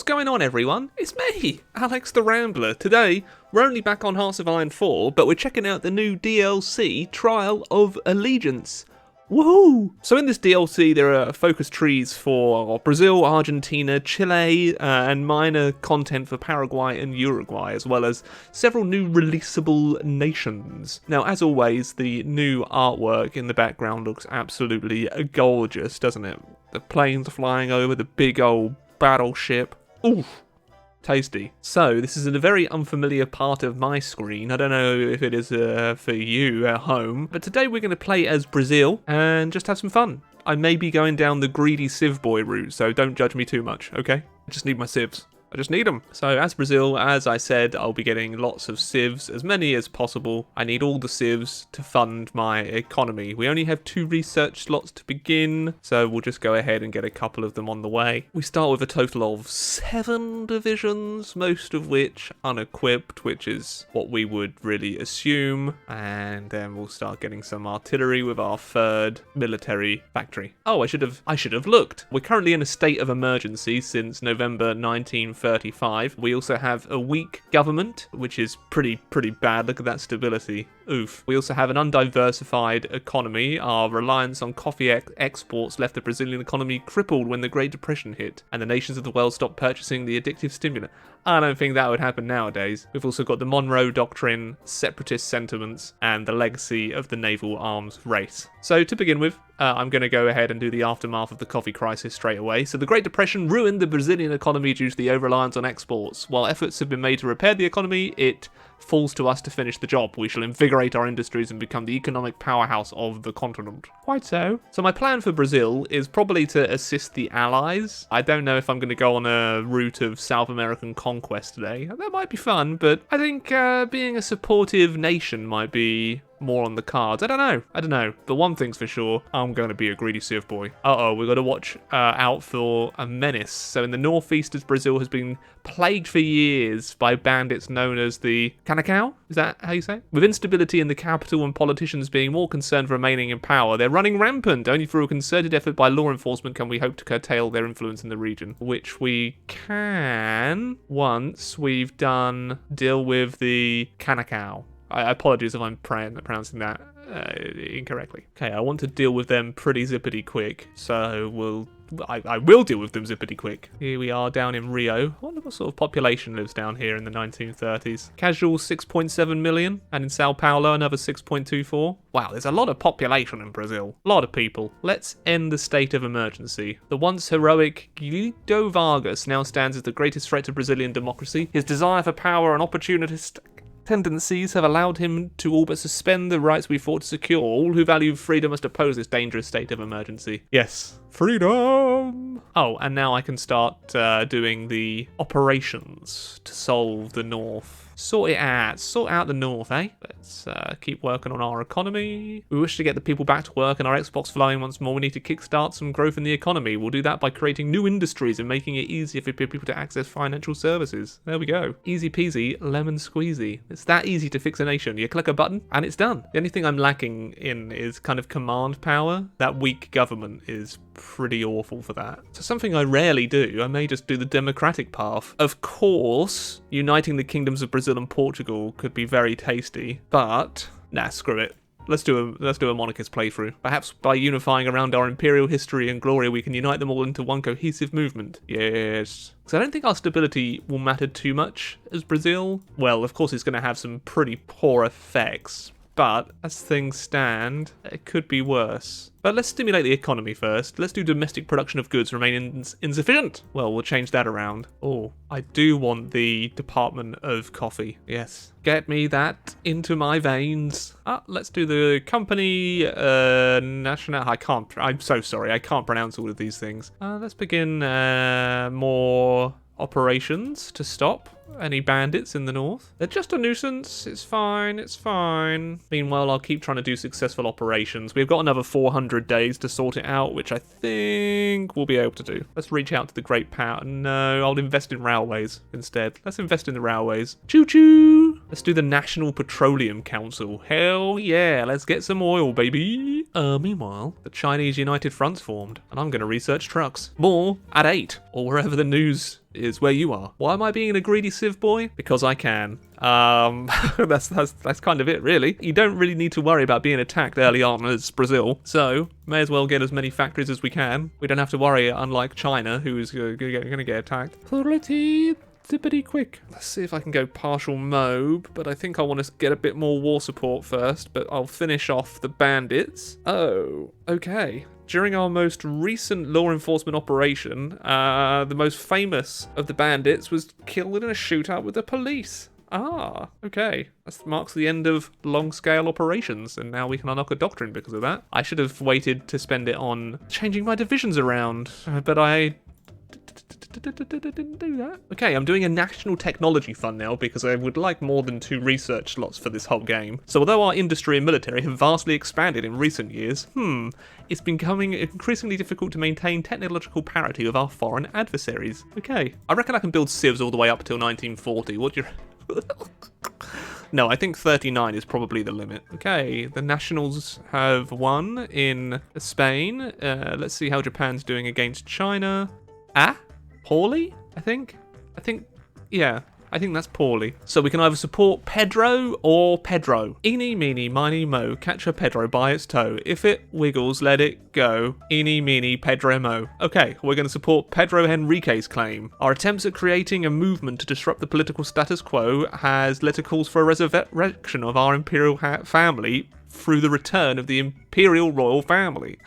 going on, everyone? It's me, Alex the Rambler. Today, we're only back on Hearts of Iron 4, but we're checking out the new DLC, Trial of Allegiance. Woohoo! So in this DLC, there are focus trees for Brazil, Argentina, Chile, and minor content for Paraguay and Uruguay, as well as several new releasable nations. Now, as always, the new artwork in the background looks absolutely gorgeous, doesn't it? The planes flying over, the big old battleship. Oof! Tasty. So, this is a very unfamiliar part of my screen. I don't know if it is for you at home, but today we're going to play as Brazil and just have some fun. I may be going down the greedy Civ boy route, so don't judge me too much, okay? I just need my civs. I just need them. So as Brazil, as I said, I'll be getting lots of civs, as many as possible. I need all the civs to fund my economy. We only have 2 research slots to begin, so we'll just go ahead and get a couple of them on the way. We start with a total of 7 divisions, most of which unequipped, which is what we would really assume. And then we'll start getting some artillery with our 3rd military factory. Oh, I should have looked. We're currently in a state of emergency since November 1935. We also have a weak government, which is pretty bad. Look at that stability. Oof. We also have an undiversified economy. Our reliance on coffee exports left the Brazilian economy crippled when the Great Depression hit, and the nations of the world stopped purchasing the addictive stimulant. I don't think that would happen nowadays. We've also got the Monroe Doctrine, separatist sentiments, and the legacy of the naval arms race. So to begin with, I'm going to go ahead and do the aftermath of the coffee crisis straight away. So the Great Depression ruined the Brazilian economy due to the over-reliance on exports. While efforts have been made to repair the economy, it falls to us to finish the job. We shall invigorate our industries and become the economic powerhouse of the continent. Quite so. So my plan for Brazil is probably to assist the Allies. I don't know if I'm going to go on a route of South American conquest today. That might be fun, but I think being a supportive nation might be more on the cards. I don't know. But one thing's for sure, I'm going to be a greedy Civ boy. We've got to watch out for a menace. So in the northeast of Brazil has been plagued for years by bandits known as the Canacau? Is that how you say it? With instability in the capital and politicians being more concerned with remaining in power, they're running rampant. Only through a concerted effort by law enforcement can we hope to curtail their influence in the region, which we can once we've done deal with the Canacau. I apologize if I'm pronouncing that incorrectly. Okay, I want to deal with them pretty zippity quick, so I will deal with them zippity quick. Here we are down in Rio. I wonder what sort of population lives down here in the 1930s. Casual 6.7 million, and in Sao Paulo another 6.24. Wow, there's a lot of population in Brazil. A lot of people. Let's end the state of emergency. The once heroic Guido Vargas now stands as the greatest threat to Brazilian democracy. His desire for power and opportunist tendencies have allowed him to all but suspend the rights we fought to secure. All who value freedom must oppose this dangerous state of emergency. Yes. Freedom! Oh, and now I can start doing the operations to solve the North. Sort out the North, eh? Let's keep working on our economy. We wish to get the people back to work and our Xbox flowing once more. We need to kickstart some growth in the economy. We'll do that by creating new industries and making it easier for people to access financial services. There we go. Easy peasy, lemon squeezy. It's that easy to fix a nation. You click a button and it's done. The only thing I'm lacking in is kind of command power. That weak government is pretty awful for that. So something I rarely do, I may just do the democratic path. Of course, uniting the kingdoms of Brazil and Portugal could be very tasty, but nah, screw it. Let's do a monarchist playthrough. Perhaps by unifying around our imperial history and glory, we can unite them all into one cohesive movement. Yes. So I don't think our stability will matter too much as Brazil. Well, of course it's going to have some pretty poor effects, but as things stand, it could be worse. But let's stimulate the economy first. Let's do domestic production of goods remain insufficient. Well, we'll change that around. Oh, I do want the Department of Coffee. Yes. Get me that into my veins. Let's do the company national. I'm so sorry. I can't pronounce all of these things. Let's begin more operations to stop any bandits in the north. They're just a nuisance. It's fine. Meanwhile, I'll keep trying to do successful operations. We've got another 400 days to sort it out, which I think we'll be able to do. Let's reach out to the Great Power. No, I'll invest in railways instead. Let's invest in the railways. Choo-choo! Let's do the National Petroleum Council. Hell yeah, let's get some oil, baby. Meanwhile, the Chinese United Front's formed, and I'm going to research trucks. More at 8, or wherever the news is where you are. Why am I being a greedy civ boy? Because I can. That's kind of it, really. You don't really need to worry about being attacked early on as Brazil, so may as well get as many factories as we can. We don't have to worry, unlike China, who is going to get attacked pretty zippity quick. Let's see if I can go partial mob, but I think I want to get a bit more war support first, but I'll finish off the bandits. Oh, okay. During our most recent law enforcement operation, the most famous of the bandits was killed in a shootout with the police. Ah, okay. That marks the end of long-scale operations, and now we can unlock a doctrine because of that. I should have waited to spend it on changing my divisions around, but I didn't do that. Okay, I'm doing a national technology fund now because I would like more than 2 research slots for this whole game. So although our industry and military have vastly expanded in recent years, it's becoming increasingly difficult to maintain technological parity with our foreign adversaries. Okay, I reckon I can build civs all the way up till 1940. What do you... No, I think 39 is probably the limit. Okay, the Nationals have won in Spain. Let's see how Japan's doing against China. Poorly, I think, yeah, I think that's poorly. So we can either support Pedro or Pedro. Eeny, meeny, miny, mo, catch a Pedro by its toe. If it wiggles, let it go. Eeny, meeny, Pedro, mo. Okay, we're going to support Pedro Henrique's claim. Our attempts at creating a movement to disrupt the political status quo has led to calls for a resurrection of our imperial family through the return of the imperial royal family.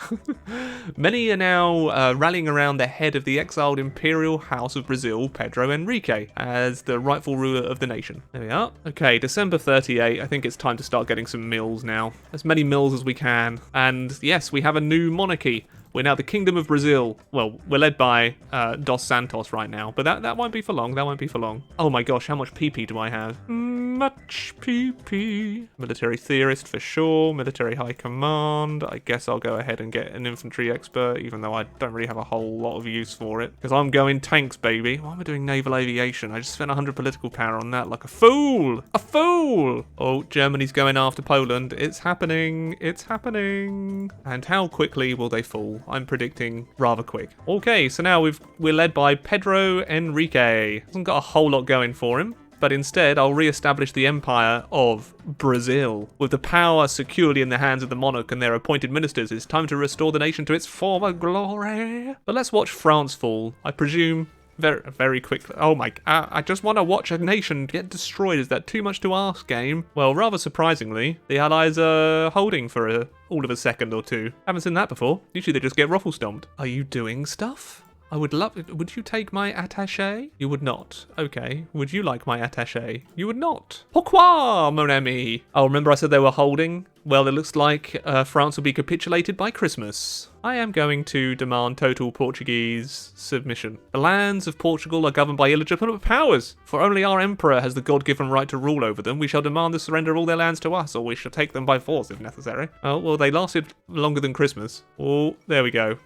Many are now rallying around the head of the exiled imperial house of Brazil, Pedro Henrique, as the rightful ruler of the nation. There we are. Okay, December 38, I think it's time to start getting some mills now. As many mills as we can. And yes, we have a new monarchy. We're now the Kingdom of Brazil. Well, we're led by Dos Santos right now, but that won't be for long. That won't be for long. Oh my gosh, how much PP do I have? Much PP. Military theorist for sure. Military high command. I guess I'll go ahead and get an infantry expert, even though I don't really have a whole lot of use for it. Because I'm going tanks, baby. Why am I doing naval aviation? I just spent 100 political power on that like a fool. A fool! Oh, Germany's going after Poland. It's happening. It's happening. And how quickly will they fall? I'm predicting rather quick. Okay, so now we're led by Pedro Henrique. Hasn't got a whole lot going for him, but instead I'll re-establish the empire of Brazil. With the power securely in the hands of the monarch and their appointed ministers, it's time to restore the nation to its former glory. But let's watch France fall. I presume very, very quickly. Oh my, I just want to watch a nation get destroyed. Is that too much to ask, game? Well, rather surprisingly, the Allies are holding for all of a second or two. Haven't seen that before. Usually they just get ruffle stomped. Are you doing stuff? I would love it. Would you take my attaché? You would not. Okay. Would you like my attaché? You would not. Pourquoi, mon ami? Oh, remember I said they were holding? Well, it looks like France will be capitulated by Christmas. I am going to demand total Portuguese submission. The lands of Portugal are governed by illegitimate powers. For only our emperor has the God-given right to rule over them. We shall demand the surrender of all their lands to us, or we shall take them by force if necessary. Oh, well, they lasted longer than Christmas. Oh, there we go.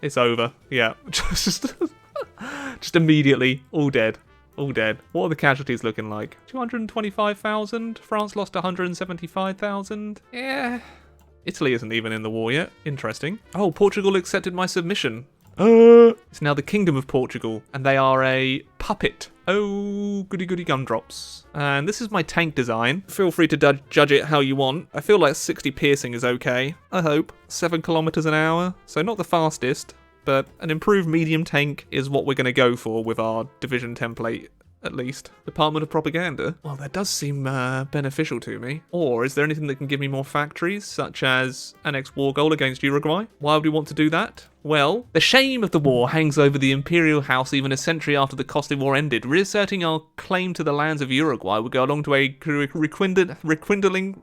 It's over. Yeah. just immediately. All dead. All dead. What are the casualties looking like? 225,000. France lost 175,000. Yeah. Italy isn't even in the war yet. Interesting. Oh, Portugal accepted my submission. It's now the Kingdom of Portugal, and they are a puppet. Oh, goody goody gumdrops. And this is my tank design. Feel free to judge it how you want. I feel like 60 piercing is okay. I hope. 7 kilometers an hour. So not the fastest, but an improved medium tank is what we're going to go for with our division template. At least. Department of Propaganda? Well, that does seem beneficial to me. Or is there anything that can give me more factories, such as an ex-war goal against Uruguay? Why would we want to do that? Well, the shame of the war hangs over the imperial house even a century after the costly war ended. Reasserting our claim to the lands of Uruguay would go along to a rekindling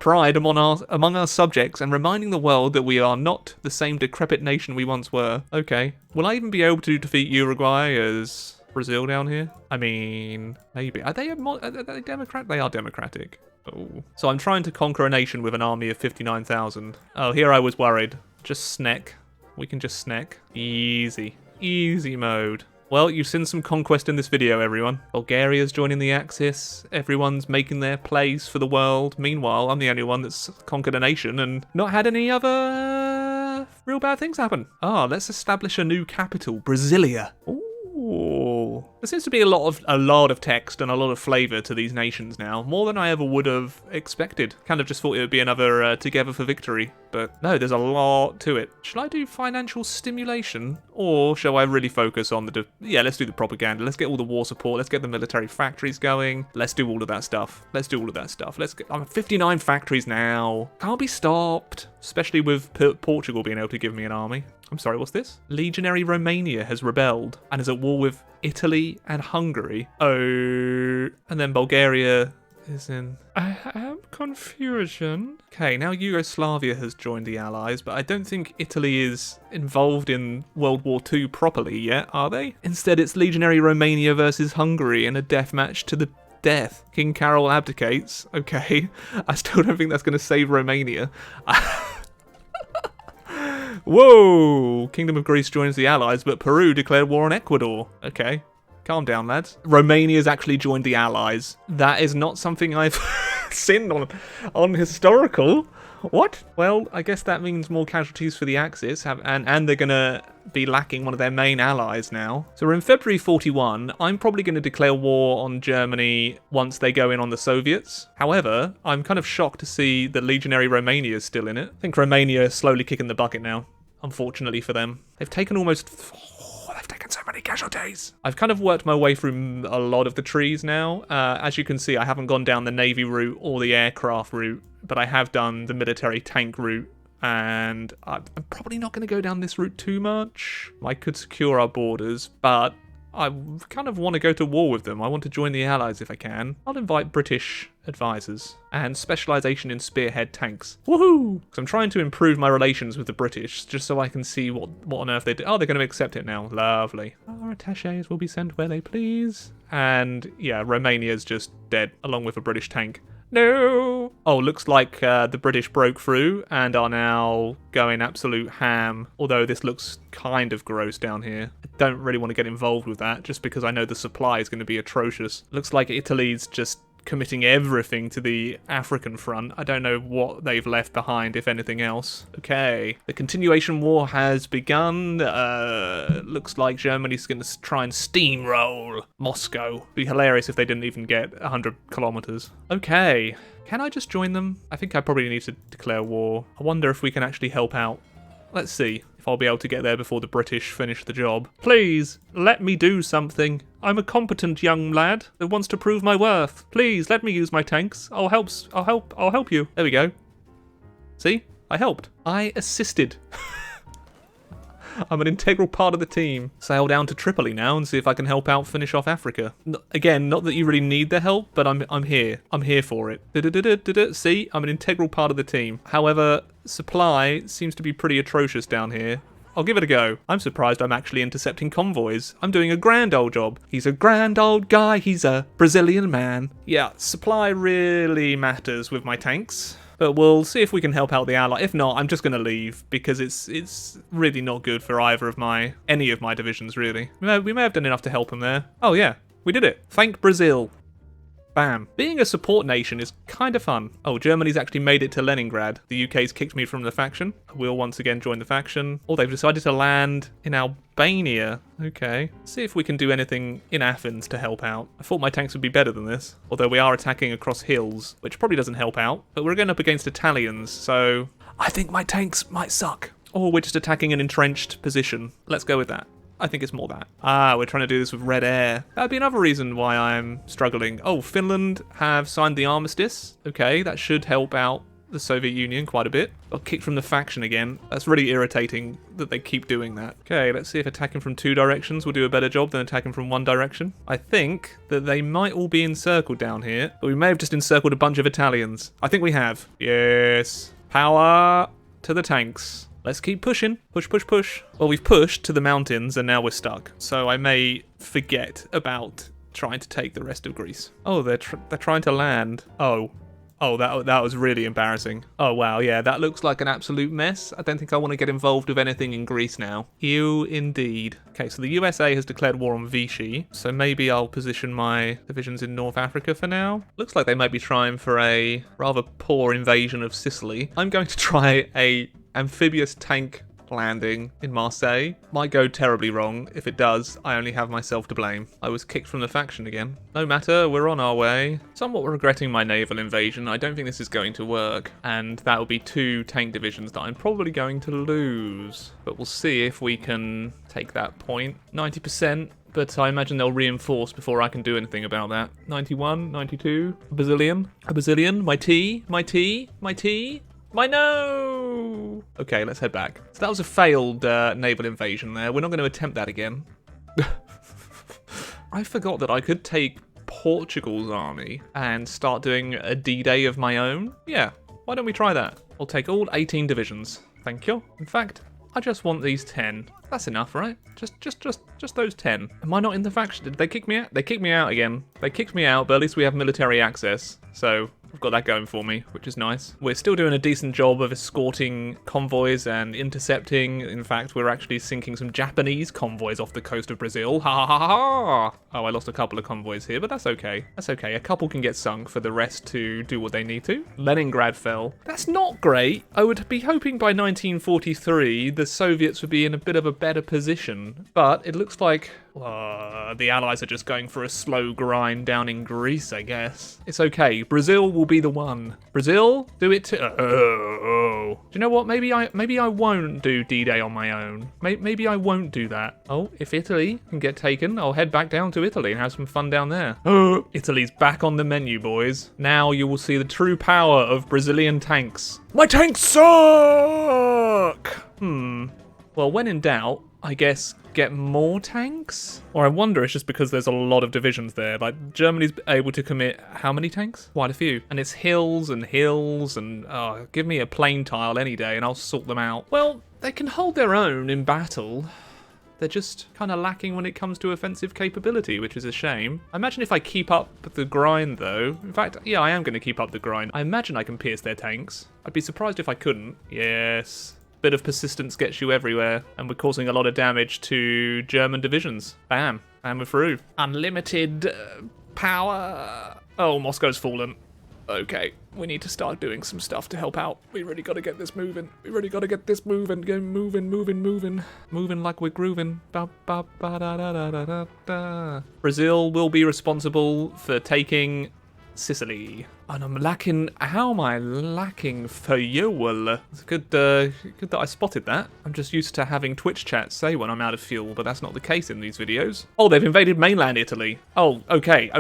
pride among our subjects and reminding the world that we are not the same decrepit nation we once were. Okay. Will I even be able to defeat Uruguay as Brazil down here? I mean, maybe. Are they Democrat? They are democratic. Oh. So I'm trying to conquer a nation with an army of 59,000. Oh, here I was worried. Just sneck. We can just sneck. Easy. Easy mode. Well, you've seen some conquest in this video, everyone. Bulgaria's joining the Axis. Everyone's making their place for the world. Meanwhile, I'm the only one that's conquered a nation and not had any other real bad things happen. Ah, let's establish a new capital, Brasilia. Ooh. There seems to be a lot of text and a lot of flavour to these nations now, more than I ever would have expected. Kind of just thought it would be another Together for Victory, but no, there's a lot to it. Shall I do financial stimulation, or shall I really focus on yeah, let's do the propaganda. Let's get all the war support. Let's get the military factories going. Let's do all of that stuff. I'm at 59 factories now. Can't be stopped, especially with Portugal being able to give me an army. I'm sorry, what's this? Legionary Romania has rebelled and is at war with Italy and Hungary. Oh, and then Bulgaria is in... I have confusion. Okay, now Yugoslavia has joined the Allies, but I don't think Italy is involved in World War II properly yet, are they? Instead, it's Legionary Romania versus Hungary in a death match to the death. King Carol abdicates. Okay, I still don't think that's going to save Romania. Whoa! Kingdom of Greece joins the Allies, but Peru declared war on Ecuador. Okay, calm down, lads. Romania's actually joined the Allies. That is not something I've seen on historical. What? Well, I guess that means more casualties for the Axis, and they're going to be lacking one of their main allies now. So we're in February 41. I'm probably going to declare war on Germany once they go in on the Soviets. However, I'm kind of shocked to see that Legionary Romania is still in it. I think Romania is slowly kicking the bucket now, unfortunately for them. They've taken they've taken so many casualties. I've kind of worked my way through a lot of the trees now. As you can see, I haven't gone down the Navy route or the aircraft route, but I have done the military tank route, and I'm probably not going to go down this route too much. I could secure our borders, but I kind of want to go to war with them. I want to join the Allies if I can. I'll invite British advisors and specialisation in spearhead tanks. Woohoo! Because I'm trying to improve my relations with the British, just so I can see what on earth they do. Oh, they're going to accept it now. Lovely. Our attaches will be sent where they please. And yeah, Romania's just dead, along with a British tank. No! Oh, looks like the British broke through and are now going absolute ham. Although this looks kind of gross down here. I don't really want to get involved with that, just because I know the supply is going to be atrocious. Looks like Italy's just committing everything to the African front. I don't know what they've left behind, if anything else. Okay, the continuation war has begun. Looks like Germany's going to try and steamroll Moscow. Be hilarious if they didn't even get 100 kilometers. Okay, can I just join them? I think I probably need to declare war. I wonder if we can actually help out. Let's see if I'll be able to get there before the British finish the job. Please, let me do something. I'm a competent young lad that wants to prove my worth. Please, let me use my tanks. I'll help you. There we go. See? I helped. I assisted. I'm an integral part of the team. Sail down to Tripoli now and see if I can help out finish off Africa. Again, not that you really need the help, but I'm here. I'm here for it. See, I'm an integral part of the team. However, supply seems to be pretty atrocious down here. I'll give it a go. I'm surprised I'm actually intercepting convoys. I'm doing a grand old job. He's a grand old guy. He's a Brazilian man. Yeah, supply really matters with my tanks. But we'll see if we can help out the ally. If not, I'm just going to leave, because it's really not good for any of my divisions, really. We may have done enough to help him there. Oh yeah, we did it. Thank Brazil. Bam. Being a support nation is kind of fun. Oh, Germany's actually made it to Leningrad. The UK's kicked me from the faction. We'll once again join the faction. Oh, they've decided to land in Albania. Okay. See if we can do anything in Athens to help out. I thought my tanks would be better than this. Although we are attacking across hills, which probably doesn't help out. But we're going up against Italians, so I think my tanks might suck. Or we're just attacking an entrenched position. Let's go with that. I think it's more that. Ah, we're trying to do this with red air. That'd be another reason why I'm struggling. Oh, Finland have signed the armistice. Okay, that should help out the Soviet Union quite a bit. Got kicked from the faction again. That's really irritating that they keep doing that. Okay, let's see if attacking from 2 directions will do a better job than attacking from 1 direction. I think that they might all be encircled down here, but we may have just encircled a bunch of Italians. I think we have. Yes. Power to the tanks. Let's keep pushing. Push, push, push. Well, we've pushed to the mountains and now we're stuck. So I may forget about trying to take the rest of Greece. Oh, they're trying to land. Oh, that was really embarrassing. Oh, wow, yeah, that looks like an absolute mess. I don't think I want to get involved with anything in Greece now. Ew, indeed. Okay, so the USA has declared war on Vichy, so maybe I'll position my divisions in North Africa for now. Looks like they might be trying for a rather poor invasion of Sicily. I'm going to try a amphibious tank landing in Marseille. Might go terribly wrong. If it does, I only have myself to blame. I was kicked from the faction again. No matter, we're on our way. Somewhat regretting my naval invasion. I don't think this is going to work. And that will be 2 tank divisions that I'm probably going to lose. But we'll see if we can take that point. 90%. But I imagine they'll reinforce before I can do anything about that. 91, 92, a bazillion, my T, my no! Okay, let's head back. So that was a failed naval invasion there. We're not going to attempt that again. I forgot that I could take Portugal's army and start doing a D-Day of my own. Yeah, why don't we try that? I'll take all 18 divisions. Thank you. In fact, I just want these 10. That's enough, right? Just those 10. Am I not in the faction? Did they kick me out? They kicked me out again. They kicked me out, but at least we have military access. So I've got that going for me, which is nice. We're still doing a decent job of escorting convoys and intercepting. In fact, we're actually sinking some Japanese convoys off the coast of Brazil. Ha ha ha ha! Oh, I lost a couple of convoys here, but that's okay. That's okay. A couple can get sunk for the rest to do what they need to. Leningrad fell. That's not great. I would be hoping by 1943 the Soviets would be in a bit of a better position, but it looks like the Allies are just going for a slow grind down in Greece, I guess. It's okay. Brazil will be the one. Brazil, do it too. Do you know what? Maybe I won't do D-Day on my own. Maybe I won't do that. Oh, if Italy can get taken, I'll head back down to Italy and have some fun down there. Italy's back on the menu, boys. Now you will see the true power of Brazilian tanks. My tanks suck! Well, when in doubt, I guess get more tanks? Or I wonder it's just because there's a lot of divisions there. Like, Germany's able to commit how many tanks? Quite a few. And it's hills and give me a plain tile any day and I'll sort them out. Well, they can hold their own in battle. They're just kind of lacking when it comes to offensive capability, which is a shame. I imagine if I keep up the grind, though. In fact, yeah, I am going to keep up the grind. I imagine I can pierce their tanks. I'd be surprised if I couldn't. Yes. Bit of persistence gets you everywhere, and we're causing a lot of damage to German divisions. Bam. And we're through. Unlimited power. Oh, Moscow's fallen. Okay, we need to start doing some stuff to help out. We really got to get this moving. Get moving like we're grooving. Brazil will be responsible for taking Sicily. And I'm lacking... How am I lacking fuel? It's good that I spotted that. I'm just used to having Twitch chat say when I'm out of fuel, but that's not the case in these videos. Oh, they've invaded mainland Italy. Oh, okay.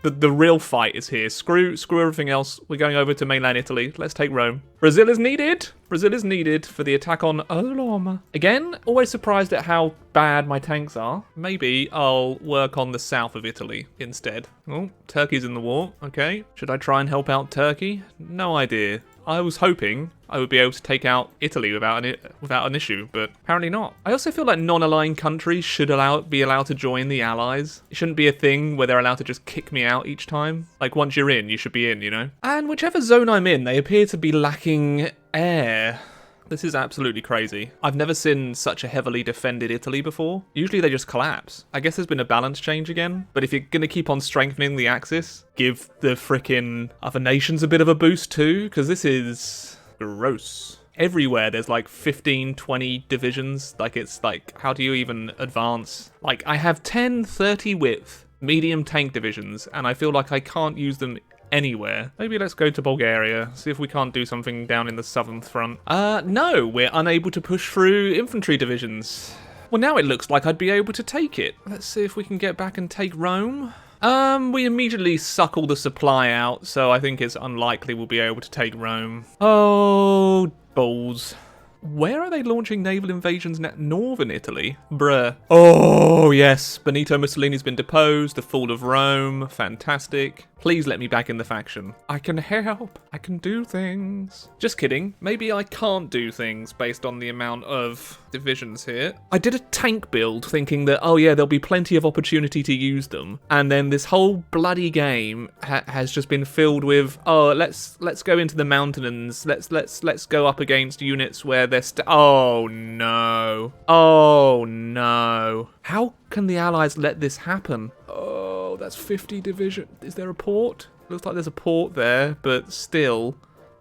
The real fight is here. Screw everything else. We're going over to mainland Italy. Let's take Rome. Brazil is needed. Brazil is needed for the attack on Rome. Again, always surprised at how bad my tanks are. Maybe I'll work on the south of Italy instead. Oh, Turkey's in the war. Okay. Should I try and help out Turkey? No idea. I was hoping I would be able to take out Italy without an issue, but apparently not. I also feel like non-aligned countries should be allowed to join the Allies. It shouldn't be a thing where they're allowed to just kick me out each time. Like, once you're in, you should be in, you know? And whichever zone I'm in, they appear to be lacking air. This is absolutely crazy. I've never seen such a heavily defended Italy before. Usually they just collapse. I guess there's been a balance change again. But if you're going to keep on strengthening the Axis, give the frickin' other nations a bit of a boost too, because this is gross. Everywhere there's like 15, 20 divisions. Like, it's like, how do you even advance? Like, I have 10, 30 width medium tank divisions, and I feel like I can't use them anywhere. Maybe let's go to Bulgaria, see if we can't do something down in the southern front. No, we're unable to push through infantry divisions. Well, now it looks like I'd be able to take it. Let's see if we can get back and take Rome. We immediately suck all the supply out, so I think it's unlikely we'll be able to take Rome. Oh, balls. Where are they launching naval invasions now? Northern Italy? Bruh. Oh, yes. Benito Mussolini's been deposed. The fall of Rome. Fantastic. Please let me back in the faction. I can help. I can do things. Just kidding. Maybe I can't do things based on the amount of divisions here. I did a tank build thinking that, oh yeah, there'll be plenty of opportunity to use them. And then this whole bloody game has just been filled with, oh, let's go into the mountains. Let's go up against units where they're oh no. Oh no. How can the Allies let this happen? Oh, that's 50 division. Is there a port? Looks like there's a port there, but still,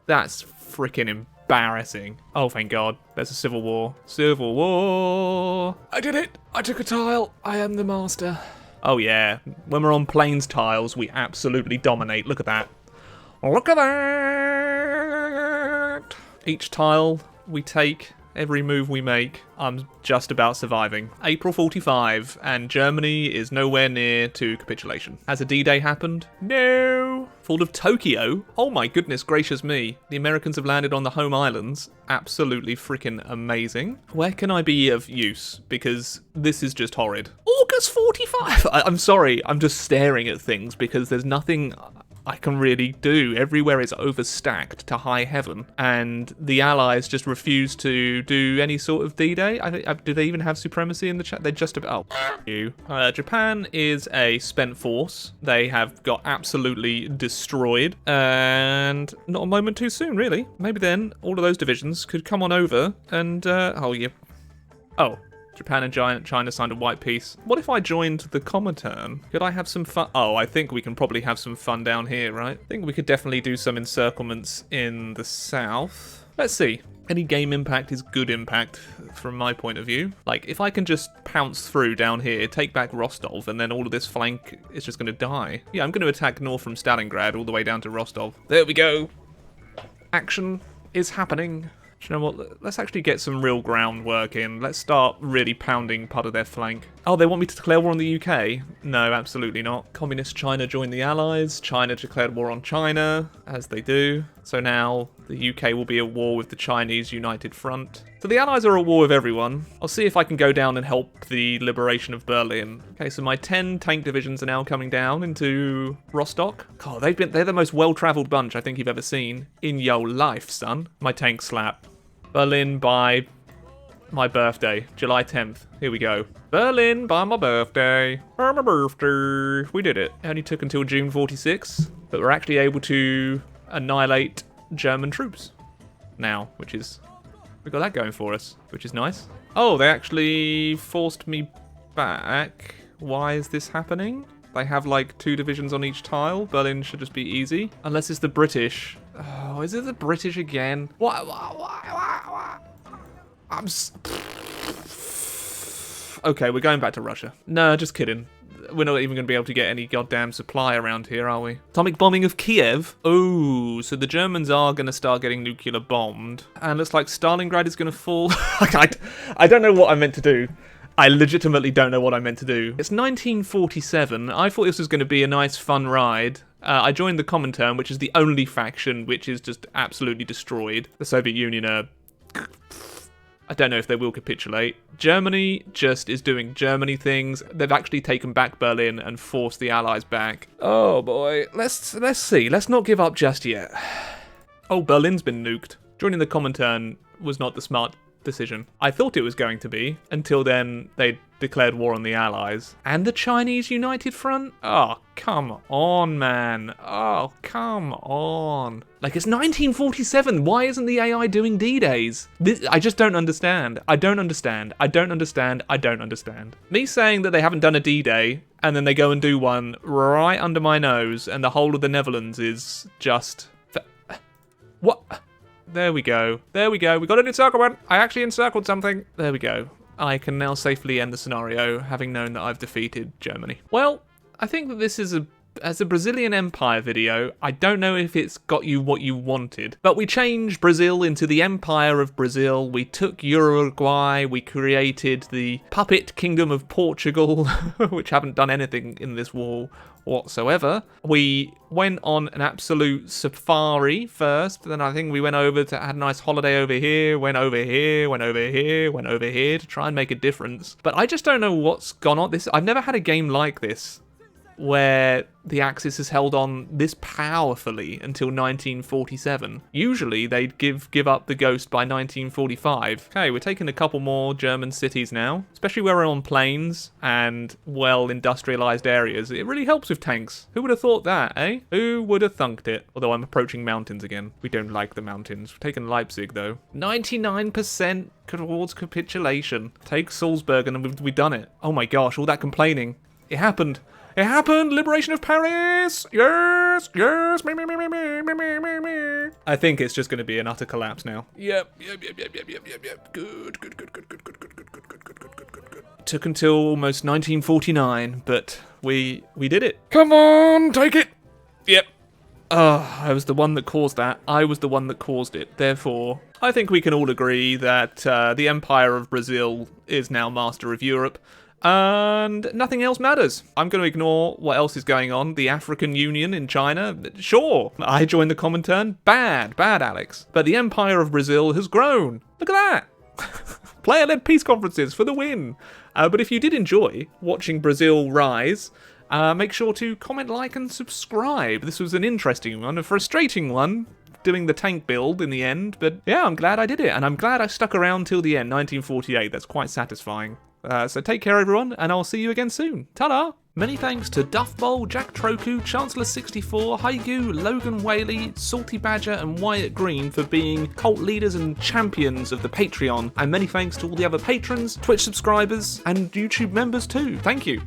that's freaking embarrassing. Oh, thank God. There's a civil war. Civil war. I did it. I took a tile. I am the master. Oh, yeah. When we're on plains tiles, we absolutely dominate. Look at that. Look at that. Each tile we take, every move we make, I'm just about surviving. April 45, and Germany is nowhere near to capitulation. Has a D-Day happened? No. Fall of Tokyo? Oh my goodness gracious me. The Americans have landed on the home islands. Absolutely freaking amazing. Where can I be of use? Because this is just horrid. August 45! I'm sorry, I'm just staring at things because there's nothing I can really do. Everywhere is overstacked to high heaven, and the Allies just refuse to do any sort of D-Day. Do they even have supremacy in the chat? They just about you. Japan is a spent force. They have got absolutely destroyed, and not a moment too soon, really. Maybe then all of those divisions could come on over and Japan and China signed a white peace. What if I joined the Comintern? Could I have some fun? Oh, I think we can probably have some fun down here, right? I think we could definitely do some encirclements in the south. Let's see. Any game impact is good impact from my point of view. Like, if I can just pounce through down here, take back Rostov, and then all of this flank is just going to die. Yeah, I'm going to attack north from Stalingrad all the way down to Rostov. There we go. Action is happening. Do you know what? Let's actually get some real groundwork in. Let's start really pounding part of their flank. Oh, they want me to declare war on the UK? No, absolutely not. Communist China joined the Allies. China declared war on China, as they do. So now the UK will be at war with the Chinese United Front. So the Allies are at war with everyone. I'll see if I can go down and help the liberation of Berlin. Okay, so my 10 tank divisions are now coming down into Rostock. God, they're the most well-travelled bunch I think you've ever seen in your life, son. My tank slap. Berlin by my birthday, July 10th. Here we go. Berlin by my birthday. By my birthday. We did it. It only took until June 46, but we're actually able to annihilate German troops now, which is... we got that going for us, which is nice. Oh, they actually forced me back. Why is this happening? They have like 2 divisions on each tile. Berlin should just be easy. Unless it's the British. Oh, is it the British again? What? Okay, we're going back to Russia. No, just kidding. We're not even going to be able to get any goddamn supply around here, are we? Atomic bombing of Kiev? Oh, so the Germans are going to start getting nuclear bombed. And looks like Stalingrad is going to fall. I don't know what I meant to do. I legitimately don't know what I meant to do. It's 1947. I thought this was going to be a nice, fun ride. I joined the Comintern, which is the only faction which is just absolutely destroyed. The Soviet Union are... I don't know if they will capitulate. Germany just is doing Germany things. They've actually taken back Berlin and forced the Allies back. Oh boy, let's see. Let's not give up just yet. Oh, Berlin's been nuked. Joining the Comintern was not the smart decision. I thought it was going to be, until then they declared war on the Allies. And the Chinese United Front? Oh, come on, man. Oh, come on. Like, it's 1947. Why isn't the AI doing D-Days? I just don't understand. I don't understand. I don't understand. I don't understand. Me saying that they haven't done a D-Day, and then they go and do one right under my nose, and the whole of the Netherlands is just... What? There we go. There we go. We got an encirclement. I actually encircled something. There we go. I can now safely end the scenario, having known that I've defeated Germany. Well, I think that this is as a Brazilian Empire video, I don't know if it's got you what you wanted, but we changed Brazil into the Empire of Brazil. We took Uruguay. We created the puppet kingdom of Portugal, which haven't done anything in this war whatsoever. We went on an absolute safari first, then I think we went over to had a nice holiday over here, went over here, went over here, went over here to try and make a difference. But I just don't know what's gone on. I've never had a game like this where the Axis is held on this powerfully until 1947. Usually they'd give up the ghost by 1945. Okay, we're taking a couple more German cities now, especially where we're on plains and well-industrialized areas. It really helps with tanks. Who would have thought that, eh? Who would have thunked it? Although I'm approaching mountains again. We don't like the mountains. We're taking Leipzig, though. 99% towards capitulation. Take Salzburg and we've done it. Oh my gosh, all that complaining. It happened. It happened! Liberation of Paris! Yes! Yes! Me. I think it's just going to be an utter collapse now. Yep. Good. Took until almost 1949, but we did it. Come on, take it! Yep. I was the one that caused that. I was the one that caused it. Therefore, I think we can all agree that the Empire of Brazil is now master of Europe. And nothing else matters. I'm going to ignore what else is going on. The African Union in China, sure. I joined the Comintern. Bad, Alex. But the Empire of Brazil has grown. Look at that. Player-led peace conferences for the win. But if you did enjoy watching Brazil rise, make sure to comment, like, and subscribe. This was an interesting one, a frustrating one, doing the tank build in the end. But yeah, I'm glad I did it. And I'm glad I stuck around till the end, 1948. That's quite satisfying. So take care, everyone, and I'll see you again soon. Ta-da! Many thanks to Duffbowl, Jack Troku, Chancellor64, Haigu, Logan Whaley, Salty Badger, and Wyatt Green for being cult leaders and champions of the Patreon. And many thanks to all the other patrons, Twitch subscribers, and YouTube members too. Thank you.